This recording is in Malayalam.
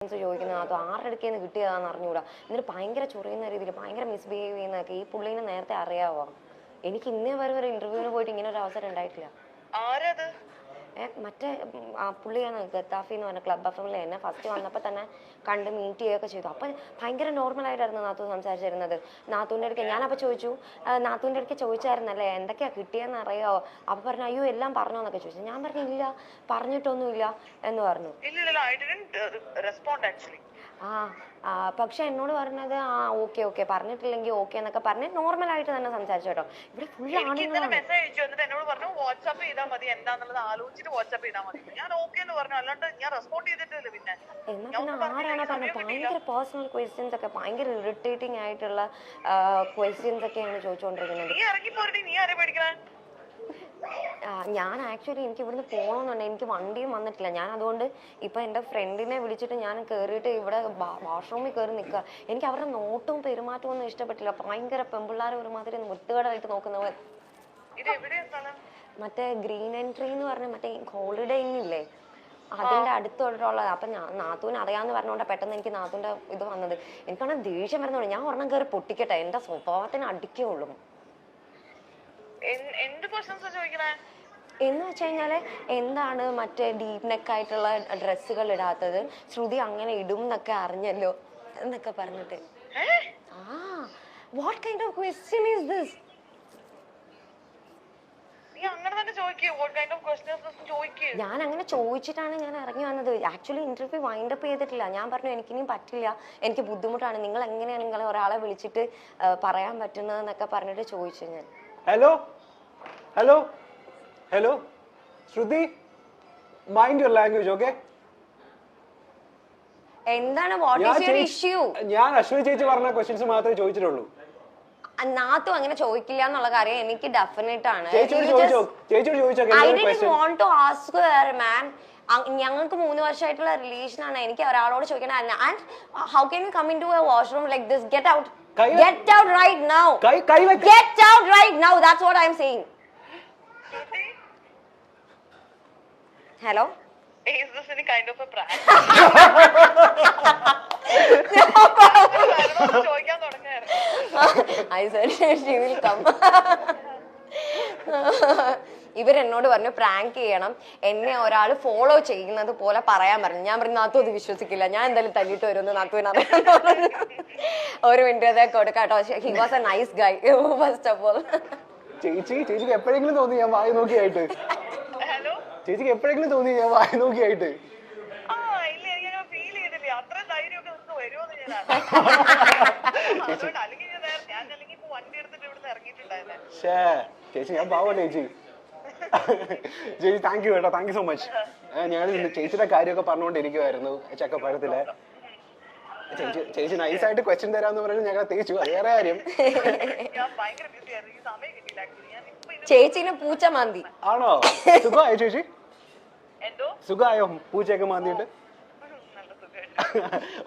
ചോദിക്കുന്നത് അത് ആരുടെ അടുക്കേന്ന് കിട്ടിയതാന്ന് അറിഞ്ഞൂടാ. എന്നിട്ട് ഭയങ്കര ചൊറിയുന്ന രീതിയിൽ ഭയങ്കര മിസ്ബിഹേവ് ചെയ്യുന്നതൊക്കെ ഈ പുള്ളീനെ നേരത്തെ അറിയാവോ? എനിക്ക് ഇന്നേ വരെ ഇന്റർവ്യൂവിന് പോയിട്ട് ഇങ്ങനെ ഒരു അവസരം ഉണ്ടായിട്ടില്ല. മറ്റേ പുള്ളിയാണ് ഗദ്ദാഫി എന്ന് പറഞ്ഞ ക്ലബ് എഫ് എന്നെ ഫസ്റ്റ് വന്നപ്പോൾ തന്നെ കണ്ട് മീറ്റ് ചെയ്യുകയൊക്കെ ചെയ്തു. അപ്പം ഭയങ്കര നോർമലായിട്ടായിരുന്നു നാത്തു സംസാരിച്ചിരുന്നത്. നാത്തൂൻ്റെ അടുക്ക് ഞാനപ്പോൾ ചോദിച്ചു, നാത്തൂൻ്റെ അടുക്ക് ചോദിച്ചായിരുന്നല്ലേ എന്തൊക്കെയാണ് കിട്ടിയെന്ന് അറിയാമോ? അപ്പം പറഞ്ഞു അയ്യോ എല്ലാം പറഞ്ഞോ എന്നൊക്കെ ചോദിച്ചു. ഞാൻ പറഞ്ഞു ഇല്ല, പറഞ്ഞിട്ടൊന്നുമില്ല എന്ന് പറഞ്ഞു. പക്ഷെ എന്നോട് പറഞ്ഞത് ഓക്കെ ഓക്കെ പറഞ്ഞിട്ടില്ലെങ്കിൽ ഓക്കെ എന്നൊക്കെ പറഞ്ഞ് നോർമലായിട്ട് തന്നെ സംസാരിച്ചു കേട്ടോ. ഇവിടെ ഫുൾ ആരാണ് പറഞ്ഞത്? ഭയങ്കര പേഴ്സണൽ ക്വസ്റ്റ്യൻസ് ഒക്കെ ഭയങ്കര ഇറിറ്റേറ്റിംഗ് ആയിട്ടുള്ള ക്വസ്റ്റ്യൻസ് ഒക്കെയാണ് ചോദിച്ചുകൊണ്ടിരിക്കുന്നത്. ഞാൻ ആക്ച്വലി എനിക്ക് ഇവിടുന്ന് പോകണമെന്നുണ്ട്. എനിക്ക് വണ്ടിയും വന്നിട്ടില്ല. ഞാൻ അതുകൊണ്ട് ഇപ്പം എൻ്റെ ഫ്രണ്ടിനെ വിളിച്ചിട്ട് ഞാൻ കയറിയിട്ട് ഇവിടെ വാഷ്റൂമിൽ കയറി നിൽക്കുക. എനിക്ക് അവരുടെ നോട്ടും പെരുമാറ്റവും ഒന്നും ഇഷ്ടപ്പെട്ടില്ല. ഭയങ്കര പെമ്പിള്ളാരെ ഒരുമാതിരി വൃത്തികേടായിട്ട് നോക്കുന്നവർ. മറ്റേ ഗ്രീൻ എൻട്രി എന്ന് പറഞ്ഞ മറ്റേ ഹോളിഡേ ഇന്നില്ലേ അതിൻ്റെ അടുത്തുള്ളത്. അപ്പം നാത്തൂന് അറിയാമെന്ന് പറഞ്ഞുകൊണ്ട് പെട്ടെന്ന് എനിക്ക് നാത്തൂൻ്റെ ഇത് വന്നത്. എനിക്കാണെങ്കിൽ ദേഷ്യം വരുന്നുള്ളൂ. ഞാൻ ഒരെണ്ണം കയറി പൊട്ടിക്കട്ടെ, എൻ്റെ സ്വഭാവത്തിന് അടിക്കുള്ളൂ. എന്ന് വെച്ച് കഴിഞ്ഞാല് എന്താണ് മറ്റേ ഡീപ് നെക്ക് ആയിട്ടുള്ള ഡ്രസ്സുകൾ ഇടാത്തത്, ശ്രുതി അങ്ങനെ ഇടും എന്നൊക്കെ അറിഞ്ഞല്ലോ എന്നൊക്കെ പറഞ്ഞിട്ട്. What kind of question is this? ഞാൻ അങ്ങനെ ചോദിച്ചിട്ടാണ് ഞാൻ ഇറങ്ങി വന്നത്. ആക്ച്വലി ഇന്റർവ്യൂ വൈൻഡ് അപ്പ് ചെയ്തിട്ടില്ല. ഞാൻ പറഞ്ഞു എനിക്കിനിയും പറ്റില്ല, എനിക്ക് ബുദ്ധിമുട്ടാണ്, നിങ്ങൾ എങ്ങനെയാണ് നിങ്ങൾ ഒരാളെ വിളിച്ചിട്ട് പറയാൻ പറ്റുന്നതെന്നൊക്കെ പറഞ്ഞിട്ട് ചോദിച്ചു ഞാൻ. Hello hello hello Shruti, mind your language. Okay, എന്താണ് വാട്ട് ഈസ് യുവർ ഇഷ്യൂ? ഞാൻ അശ്വിനി ചേച്ചി പറഞ്ഞ ക്വസ്റ്റ്യൻസ് മാത്രമേ ചോദിച്ചിട്ടുള്ളൂ. നാത്തു അങ്ങനെ ചോദിക്കില്ല എന്നുള്ള കാര്യം എനിക്ക് ഡെഫിനറ്റ് ആണ്. ഞങ്ങൾക്ക് 3 വർഷമായിട്ടുള്ള റിലേഷൻ ആണ്. എനിക്ക് ഒരാളോട് ചോദിക്കണം. And how can you come in to a washroom like this? Get out, get out right now, get out right now. That's what I am saying. Hello, is this any kind of a prank? I said she will come. ഇവരെന്നോട് പറഞ്ഞു പ്രാങ്ക് ചെയ്യണം, എന്നെ ഒരാൾ ഫോളോ ചെയ്യുന്നത് പോലെ പറയാൻ പറഞ്ഞു. ഞാൻ പറഞ്ഞു നാത്തു അത് വിശ്വസിക്കില്ല, ഞാൻ എന്തായാലും തല്ലിട്ട് വരുമെന്ന് നാത്തുവിന് അറിയാം. ഒരു മിനിറ്റ് അതൊക്കെ കൊടുക്കാട്ടോ. He was a nice guy first of all. ചേച്ചിക്ക് എപ്പോഴെങ്കിലും തോന്നി ഞാൻ വായി നോക്കിയായിട്ട്? ചേച്ചിക്ക് എപ്പോഴെങ്കിലും തോന്നി ഞാൻ വായി നോക്കിയായിട്ട്? ചേച്ചി ഞാൻ പാവല്ലേ ചേച്ചി. ചേച്ചി താങ്ക് യു കേട്ടോ, താങ്ക് യു സോ മച്ച്. ഞാൻ ചേച്ചിയുടെ കാര്യമൊക്കെ പറഞ്ഞുകൊണ്ടിരിക്കുവായിരുന്നു ചക്കപ്പഴത്തില്. ചേച്ചി നൈസായിട്ട് ക്വസ്റ്റ്യൻ തരാന്ന് പറഞ്ഞു ഞങ്ങളെ തേച്ചു. അത് വേറെ കാര്യം. ചേച്ചിനെ പൂച്ച മാന്തി ആണോ? സുഖമായോ ചേച്ചി? സുഖമായോ പൂച്ചയൊക്കെ മാന്തിയിട്ട്?